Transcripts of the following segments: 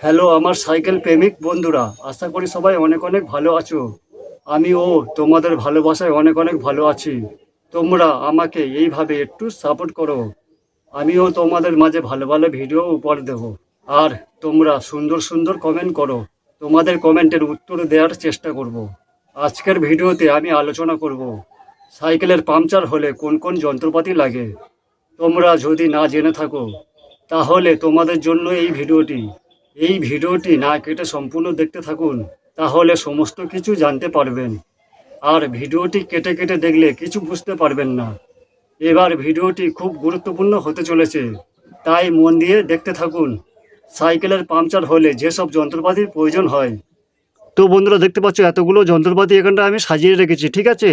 Hello আমার cycle প্রেমিক বন্ধুরা, আশা করি সবাই অনেক অনেক ভালো আছো। আমিও তোমাদের ভালোবাসায় অনেক অনেক ভালো আছি। তোমরা আমাকে এইভাবে একটু সাপোর্ট করো, আমিও তোমাদের মাঝে ভালো ভালো ভিডিও উপহার দেব। আর তোমরা সুন্দর সুন্দর কমেন্ট করো, তোমাদের কমেন্টের উত্তর দেওয়ার চেষ্টা করব। আজকের ভিডিওতে আমি আলোচনা করব সাইকেলের পাংচার হলে কোন কোন যন্ত্রপাতি লাগে। তোমরা যদি না জেনে থাকো তাহলে তোমাদের জন্য এই ভিডিওটি না কেটে সম্পূর্ণ দেখতে থাকুন, তাহলে সমস্ত কিছু জানতে পারবেন। আর ভিডিওটি কেটে কেটে দেখলে কিছু বুঝতে পারবেন না। এবার ভিডিওটি খুব গুরুত্বপূর্ণ হতে চলেছে, তাই মন দিয়ে দেখতে থাকুন। সাইকেলের পাংচার হলে যেসব যন্ত্রপাতির প্রয়োজন হয়, তো বন্ধুরা দেখতে পাচ্ছ এতগুলো যন্ত্রপাতি এখানটা আমি সাজিয়ে রেখেছি, ঠিক আছে।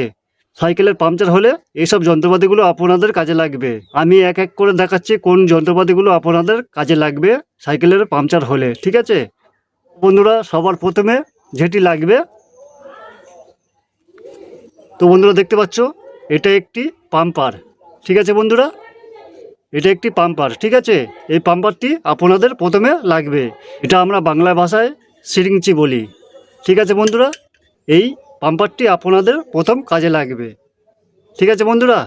সাইকেলের পাংচার হলে এইসব যন্ত্রপাতিগুলো আপনাদের কাজে লাগবে। আমি এক এক করে দেখাচ্ছি কোন যন্ত্রপাতিগুলো আপনাদের কাজে লাগবে সাইকেলের পাংচার হলে, ঠিক আছে বন্ধুরা। সবার প্রথমে যেটি লাগবে, তো বন্ধুরা দেখতে পাচ্ছ এটা একটি পাম্পার, ঠিক আছে বন্ধুরা। এটা একটি পাম্পার, ঠিক আছে। এই পাম্পারটি আপনাদের প্রথমে লাগবে। এটা আমরা বাংলা ভাষায় সিরিঞ্চি বলি, ঠিক আছে বন্ধুরা। এই পাম্পারটি আপনাদের প্রথম কাজে লাগবে, ঠিক আছে বন্ধুরা।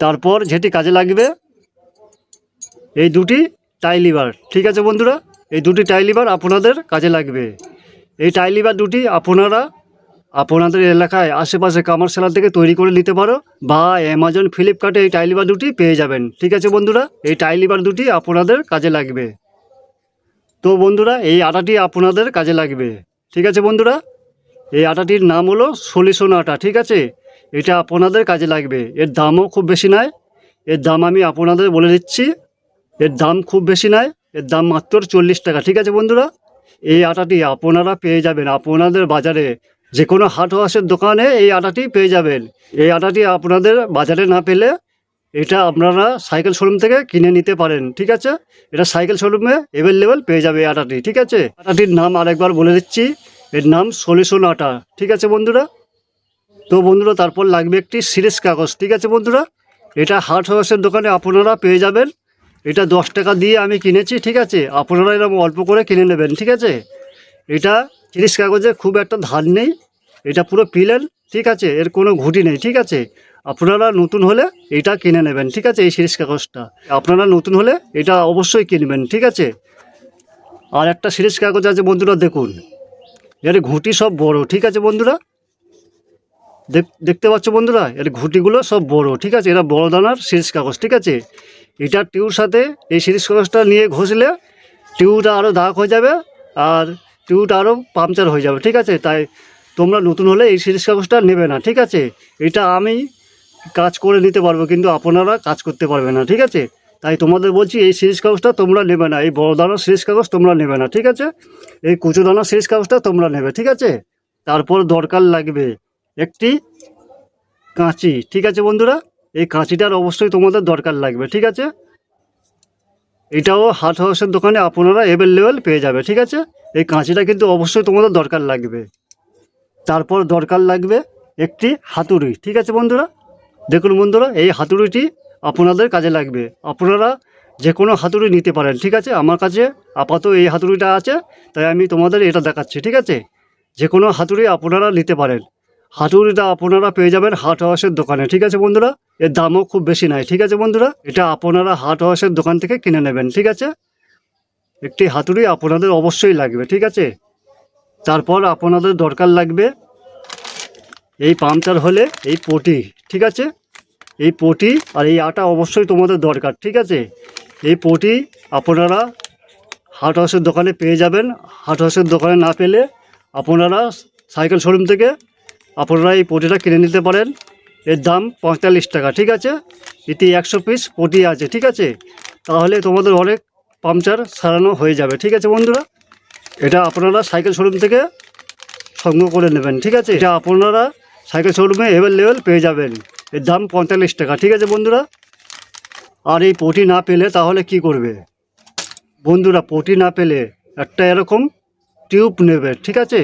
তারপর যেটি কাজে লাগবে এই দুটি টাই লিভার, ঠিক আছে বন্ধুরা। এই দুটি টাই লিভার আপনাদের কাজে লাগবে। এই টাই লিভার দুটি আপনারা আপনাদের এলাকায় আশেপাশে কামার সেলার থেকে তৈরি করে নিতে পারো, বা অ্যামাজন ফ্লিপকার্টে এই টাই লিভার দুটি পেয়ে যাবেন, ঠিক আছে বন্ধুরা। এই টাই লিভার দুটি আপনাদের কাজে লাগবে। তো বন্ধুরা এই আটাটি আপনাদের কাজে লাগবে, ঠিক আছে বন্ধুরা। এই আটাটির নাম হলো সলিউশন আটা, ঠিক আছে। এটা আপনাদের কাজে লাগবে। এর দামও খুব বেশি নয়। এর দাম আমি আপনাদের বলে দিচ্ছি, এর দাম খুব বেশি নয়। এর দাম মাত্র 40 টাকা, ঠিক আছে বন্ধুরা। এই আটাটি আপনারা পেয়ে যাবেন আপনাদের বাজারে, যে কোনো হাট ওয়াশের দোকানে এই আটাটি পেয়ে যাবেন। এই আটাটি আপনাদের বাজারে না পেলে এটা আপনারা সাইকেল শোরুম থেকে কিনে নিতে পারেন, ঠিক আছে। এটা সাইকেল শোরুমে অ্যাভেলেবেল পেয়ে যাবে এই আটাটি, ঠিক আছে। আটাটির নাম আরেকবার বলে দিচ্ছি, এর নাম সলিউশন আটা, ঠিক আছে বন্ধুরা। তো বন্ধুরা তারপর লাগবে একটি সিরিজ কাগজ, ঠিক আছে বন্ধুরা। এটা হাট ওয়াশের দোকানে আপনারা পেয়ে যাবেন। এটা 10 টাকা দিয়ে আমি কিনেছি, ঠিক আছে। আপনারা এরকম অল্প করে কিনে নেবেন, ঠিক আছে। এটা সিরিজ কাগজে খুব একটা ধার নেই, এটা পুরো প্লেন, ঠিক আছে। এর কোনো ঘুঁটি নেই, ঠিক আছে। আপনারা নতুন হলে এটা কিনে নেবেন, ঠিক আছে। এই সিরিজ কাগজটা আপনারা নতুন হলে এটা অবশ্যই কিনবেন, ঠিক আছে। আর একটা সিরিজ কাগজ আছে বন্ধুরা, দেখুন এর ঘুঁটি সব বড়, ঠিক আছে বন্ধুরা। দেখতে পাচ্ছ বন্ধুরা, এর ঘুঁটিগুলো সব বড়, ঠিক আছে। এরা বড় দানার সিরিজ কাগজ, ঠিক আছে। এটা টিউর সাথে এই সিরিজ কাগজটা নিয়ে ঘষলে টিউটা আরও দাগ হয়ে যাবে, আর টিউটা আরও পাংচার হয়ে যাবে, ঠিক আছে। তাই তোমরা নতুন হলে এই সিরিজ কাগজটা নেবে না, ঠিক আছে। এটা আমি কাজ করে নিতে পারবো, কিন্তু আপনারা কাজ করতে পারবে না, ঠিক আছে। তাই তোমাদের বলছি এই সিরিজ কাগজটা তোমরা নেবে না, এই বড় দানার সিরিজ কাগজ তোমরা নেবে না, ঠিক আছে। এই কুচো দানার সিরিজ কাগজটা তোমরা নেবে, ঠিক আছে। তারপর দরকার লাগবে একটি কাঁচি, ঠিক আছে বন্ধুরা। এই কাঁচিটার অবশ্যই তোমাদের দরকার লাগবে, ঠিক আছে। এটাও হাট হাউসের দোকানে আপনারা অ্যাভেলেবেল পেয়ে যাবে, ঠিক আছে। এই কাঁচিটা কিন্তু অবশ্যই তোমাদের দরকার লাগবে। তারপর দরকার লাগবে একটি হাতুড়ি, ঠিক আছে বন্ধুরা। দেখুন বন্ধুরা, এই হাতুড়িটি আপনাদের কাজে লাগবে। আপনারা যে কোনো হাতুড়ি নিতে পারেন, ঠিক আছে। আমার কাছে আপাতত এই হাতুড়িটা আছে, তাই আমি তোমাদের এটা দেখাচ্ছি, ঠিক আছে। যে কোনো হাতুড়ি আপনারা নিতে পারেন। হাতুড়িটা আপনারা পেয়ে যাবেন হাট হাউসের দোকানে, ঠিক আছে বন্ধুরা। এর দামও খুব বেশি নয়, ঠিক আছে বন্ধুরা। এটা আপনারা হাট হাউসের দোকান থেকে কিনে নেবেন, ঠিক আছে। একটি হাতুড়ি আপনাদের অবশ্যই লাগবে, ঠিক আছে। তারপর আপনাদের দরকার লাগবে এই পাংচার হলে এই পটি, ঠিক আছে। এই পটি আর এই আটা অবশ্যই তোমাদের দরকার, ঠিক আছে। এই পটি আপনারা হাট হাউসের দোকানে পেয়ে যাবেন। হাট হাউসের দোকানে না পেলে আপনারা সাইকেল শোরুম থেকে আপনারা এই পটিটা কিনে নিতে পারেন। এর দাম 45 টাকা, ঠিক আছে। এতে 100 পিস পটি আছে, ঠিক আছে। তাহলে তোমাদের অনেক পাংচার সারানো হয়ে যাবে, ঠিক আছে বন্ধুরা। এটা আপনারা সাইকেল শোরুম থেকে সংগ্রহ করে নেবেন, ঠিক আছে। এটা আপনারা সাইকেল শোরুমে অ্যাভেলেবেল পেয়ে যাবেন। এর দাম 45 টাকা, ঠিক আছে বন্ধুরা। আর এই পটি না পেলে তাহলে কি করবে বন্ধুরা? পটি না পেলে একটা এরকম টিউব নেবে, ঠিক আছে।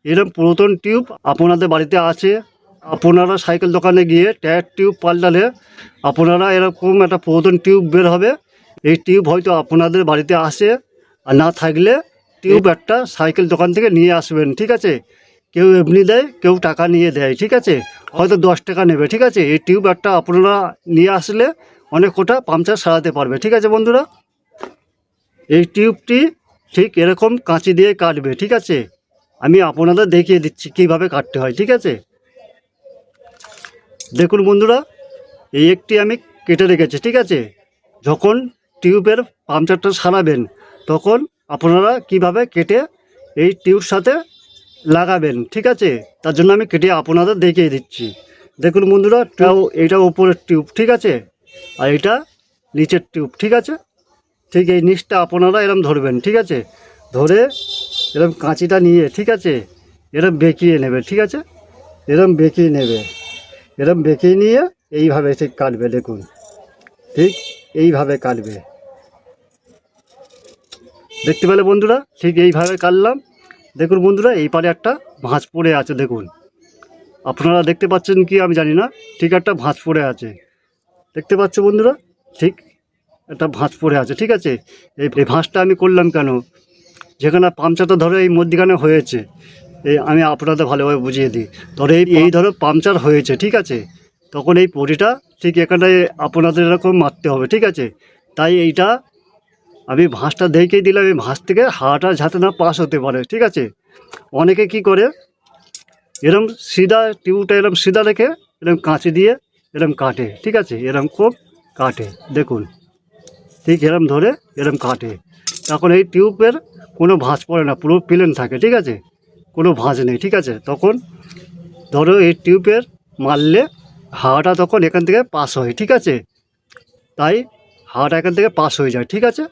এরকম পুরাতন টিউব আপনাদের বাড়িতে আছে, আপনারা সাইকেল দোকানে গিয়ে টায়ার টিউব পাল্টালে আপনারা এরকম একটা পুরাতন টিউব বের হবে। এই টিউব হয়তো আপনাদের বাড়িতে আসে, আর না থাকলে টিউব একটা সাইকেল দোকান থেকে নিয়ে আসবেন, ঠিক আছে? কেউ এমনি দেয়, কেউ টাকা নিয়ে দেয়, ঠিক আছে? হয়তো 10 টাকা নেবে, ঠিক আছে? এই টিউব একটা আপনারা নিয়ে আসলে অনেক কোটা পাংচার সারাতে পারবে, ঠিক আছে বন্ধুরা? এই টিউবটি ঠিক এরকম কাঁচি দিয়ে কাটবে, ঠিক আছে? আমি আপনাদের দেখিয়ে দিচ্ছি কীভাবে কাটতে হয়, ঠিক আছে? দেখুন বন্ধুরা, এই একটি আমি কেটে রেখেছি, ঠিক আছে? যখন টিউবের পাংচারটা সারাবেন তখন আপনারা কিভাবে কেটে এই টিউব সাথে লাগাবেন, ঠিক আছে? তার জন্য আমি কেটে আপনাদের দেখিয়ে দিচ্ছি। দেখুন বন্ধুরা, এইটা উপরের টিউব, ঠিক আছে? আর এটা নিচের টিউব, ঠিক আছে? ঠিক এই নিচটা আপনারা এরম ধরবেন, ঠিক আছে? ধরে এরম কাঁচিটা নিয়ে, ঠিক আছে, এরম বেঁকিয়ে নেবে, ঠিক আছে? এরম বেঁকিয়ে নেবে, এরম বেঁকিয়ে নিয়ে এইভাবে ঠিক কাটবে। দেখুন, ঠিক এইভাবে কাটবে, দেখতে পেলে বন্ধুরা? ঠিক এইভাবে কাটলাম। দেখুন বন্ধুরা, এই পারে একটা ভাঁজ পড়ে আছে, দেখুন। আপনারা দেখতে পাচ্ছেন কি আমি জানি না, ঠিক একটা ভাঁজ পড়ে আছে, দেখতে পাচ্ছ বন্ধুরা? ঠিক একটা ভাঁজ পড়ে আছে, ঠিক আছে? এই ভাঁজটা আমি করলাম কেন? যেখানে পাংচারটা ধরো এই মধ্যখানে হয়েছে, এই আমি আপনাদের ভালোভাবে বুঝিয়ে দিই। ধরো এই ধরো পাংচার হয়েছে, ঠিক আছে? তখন এই পটিটা ঠিক এখানে আপনাদের এরকম মারতে হবে, ঠিক আছে? তাই এইটা আমি ভাঁজটা দেখিয়ে দিলাম, এই ভাঁজ থেকে হাওয়াটা যাতে না পাস হতে পারে, ঠিক আছে? অনেকে কি করে, এরম সিধা টিউবটা এরম সিধা রেখে এরম কাঁচি দিয়ে এরম কাটে, ঠিক আছে? এরম খুব কাটে, দেখুন, ঠিক এরম ধরে এরম কাটে। তখন এই টিউবের কোনো ভাঁজ পড়ে না, পুরো প্লেন থাকে, ঠিক আছে? কোনো ভাঁজ নেই, ঠিক আছে? তখন ধরো এই টিউবের মারলে হাওয়াটা তখন এখান থেকে পাস হয়, ঠিক আছে? তাই হাওয়াটা এখান থেকে পাস হয়ে যায়, ঠিক আছে?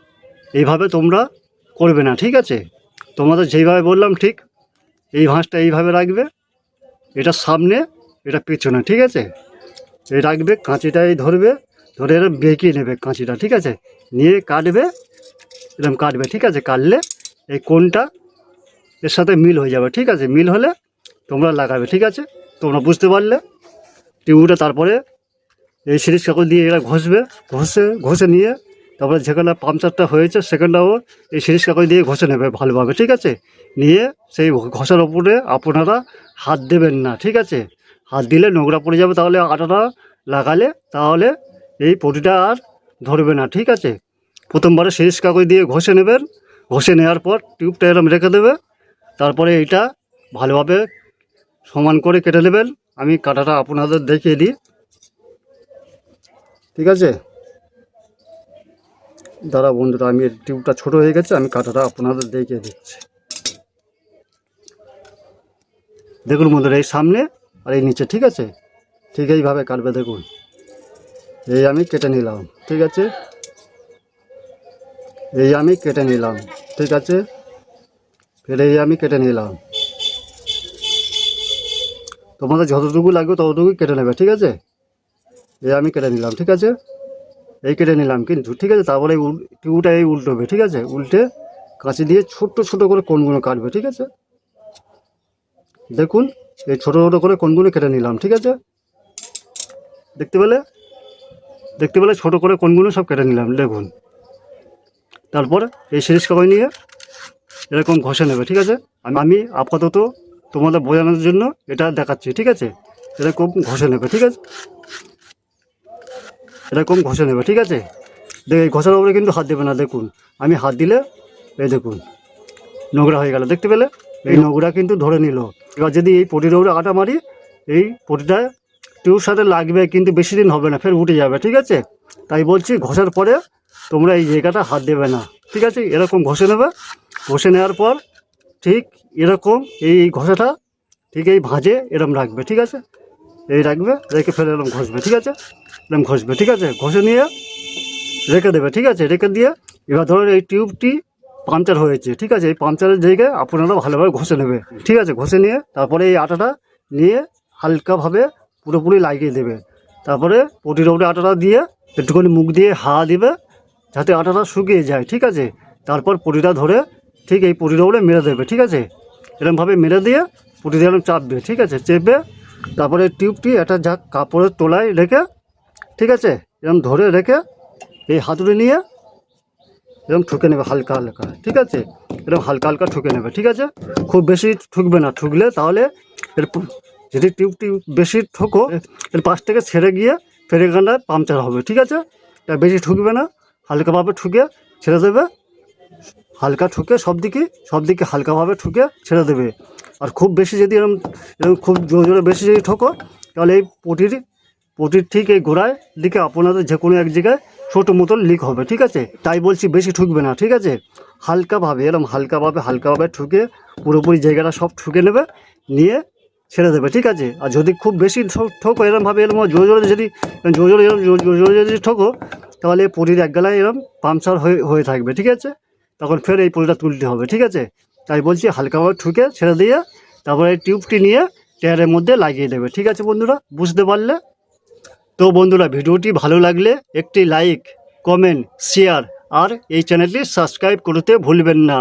এইভাবে তোমরা করবে না, ঠিক আছে? তোমাদের যেইভাবে বললাম ঠিক এই ভাঁজটা এইভাবে রাখবে, এটা সামনে, এটা পেছনে, ঠিক আছে? এই রাখবে, কাঁচিটা এই ধরবে, ধরে এরকম বেঁকিয়ে নেবে কাঁচিটা, ঠিক আছে? নিয়ে কাটবে, এরকম কাটবে, ঠিক আছে? কাটলে এই কোণটা এর সাথে মিল হয়ে যাবে, ঠিক আছে? মিল হলে তোমরা লাগাবে, ঠিক আছে? তোমরা বুঝতে পারলে টিউবটা। তারপরে এই সিরিজ কাগজ দিয়ে এরা ঘষবে, ঘষে নিয়ে তারপরে যেখানে পাংচারটা হয়েছে সেখানটাও এই সিরিজ কাগজ দিয়ে ঘষে নেবে ভালোভাবে, ঠিক আছে? নিয়ে সেই ঘষার ওপরে আপনারা হাত দেবেন না, ঠিক আছে? হাত দিলে নোংরা পড়ে যাবে, তাহলে আটাটা লাগালে তাহলে এই পটিটা আর ধরবে না, ঠিক আছে? প্রথমবারে সিরিজ কাগজ দিয়ে ঘষে নেবেন, ঘষে নেওয়ার পর টিউবটা এরম রেখে দেবে। তারপরে এইটা ভালোভাবে সমান করে কেটে নেবেন। আমি কাটাটা আপনাদের দেখিয়ে দিই, ঠিক আছে? দাঁড়া বন্ধুরা, আমি টিউবটা ছোট হয়ে গেছে, আমি কাটাটা আপনাদের দেখিয়ে দিচ্ছি। দেখুন বন্ধুরা, এই সামনে আর এই নিচে, ঠিক আছে? ঠিক এইভাবে কাটবে, দেখুন। এই আমি কেটে নিলাম, ঠিক আছে? এই আমি কেটে নিলাম, ঠিক আছে? ফের এই আমি কেটে নিলাম। তোমাদের যতটুকু লাগবে ততটুকু কেটে নেবে, ঠিক আছে? এই আমি কেটে নিলাম, ঠিক আছে? এই কেটে নিলাম কিন্তু, ঠিক আছে? তারপরে টিউবটা এই উল্টোবে, ঠিক আছে? উল্টে কাঁচি দিয়ে ছোট্ট ছোট করে কোণগুলো কাটবে, ঠিক আছে? দেখুন, এই ছোটো ছোটো করে কোণগুলো কেটে নিলাম, ঠিক আছে? দেখতে পেলে ছোটো করে কোণগুলো সব কেটে নিলাম, দেখুন। তারপর এই সিরিজ কাগজ নিয়ে এরকম ঘষে নেবে, ঠিক আছে? আমি আপাতত তোমাদের বোঝানোর জন্য এটা দেখাচ্ছি, ঠিক আছে? এরকম ঘষে নেবে, ঠিক আছে? এরকম ঘষে নেবে, ঠিক আছে? এই ঘষার উপরে কিন্তু হাত দেবে না, দেখুন। আমি হাত দিলে এই দেখুন নোংরা হয়ে গেল, দেখতে পেলে? এই নোংরা কিন্তু ধরে নিল। এবার যদি এই পটির উপরে আটা মারি, এই পটিটা টিউব সাথে লাগবে, কিন্তু বেশি দিন হবে না, ফের উঠে যাবে, ঠিক আছে? তাই বলছি, ঘষার পরে তোমরা এই জায়গাটা হাত দেবে না, ঠিক আছে? এরকম ঘষে নেবে। ঘষে নেওয়ার পর ঠিক এরকম এই ঘষাটা ঠিক এই ভাঁজে এরম রাখবে, ঠিক আছে? এই রাখবে, রেখে ফেলে এরম ঘষবে, ঠিক আছে? এরম ঘষবে, ঠিক আছে? ঘষে নিয়ে রেখে দেবে, ঠিক আছে? রেখে দিয়ে এবার ধরো এই টিউবটি পাংচার হয়েছে, ঠিক আছে? এই পাংচারের জায়গায় আপনারা ভালোভাবে ঘষে নেবে, ঠিক আছে? ঘষে নিয়ে তারপরে এই আটাটা নিয়ে হালকাভাবে পুরোপুরি লাগিয়ে দেবে। তারপরে পটির উপরে আটাটা দিয়ে একটুখানি মুখ দিয়ে হাওয়া দিবে যাতে আটাটা শুকিয়ে যায়, ঠিক আছে? তারপর পটিটা ধরে ঠিক এই পটির উপরে মেরে দেবে, ঠিক আছে? এরকমভাবে মেরে দিয়ে পটি দিয়ে এরকম চাপবে, ঠিক আছে? চেপে তারপরে টিউবটি একটা যা কাপড়ের তোলায় রেখে, ঠিক আছে, এরকম ধরে রেখে এই হাতুড়ি নিয়ে এরকম ঠুকে নেবে হালকা হালকা, ঠিক আছে? এরকম হালকা হালকা ঠুকে নেবে, ঠিক আছে? খুব বেশি ঠুকবে না, ঠুকলে তাহলে এর যদি টিউবটি বেশি ঠোকো এর পাশ থেকে ছেড়ে গিয়ে ফের এখানটায় পাংচার হবে, ঠিক আছে? তা বেশি ঠুকবে না, হালকাভাবে ঠুকে ছেড়ে দেবে, হালকা ঠুকে সব দিকে হালকাভাবে ঠুকে ছেড়ে দেবে। আর খুব বেশি যদি এরকম এরকম খুব জোরে জোরে বেশি যদি ঠোকো তাহলে এই পটির ঠিক এই গোড়ায় দিকে আপনাদের যে কোনো এক জায়গায় ছোটো মতন লিক হবে, ঠিক আছে? তাই বলছি বেশি ঠুকবে না, ঠিক আছে? হালকাভাবে এরকম হালকাভাবে ঠুকে পুরোপুরি জায়গাটা সব ঠুকে নেবে, নিয়ে ছেড়ে দেবে, ঠিক আছে? আর যদি খুব বেশি ঠোকো এরকমভাবে এরকম জোরে জোরে যদি ঠোকো তাহলে পটির এক গেলায় এরকম পাংচার হয়ে থাকবে, ঠিক আছে? তখন ফের এই পটিটা তুলতে হবে, ঠিক আছে? তাই বলছি হালকাভাবে ঠুকে ছেড়ে দিয়ে তারপরে এই টিউবটি নিয়ে টায়ারের মধ্যে লাগিয়ে দেবে, ঠিক আছে বন্ধুরা? বুঝতে পারলে? তো বন্ধুরা, ভিডিওটি ভালো লাগলে একটি লাইক, কমেন্ট, শেয়ার আর এই চ্যানেলটি সাবস্ক্রাইব করতে ভুলবেন না।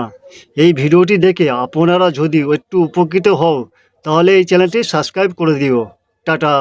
এই ভিডিওটি দেখে আপনারা যদি একটু উপকৃত হও তাহলে এই চ্যানেলটি সাবস্ক্রাইব করে দিও। টাটা।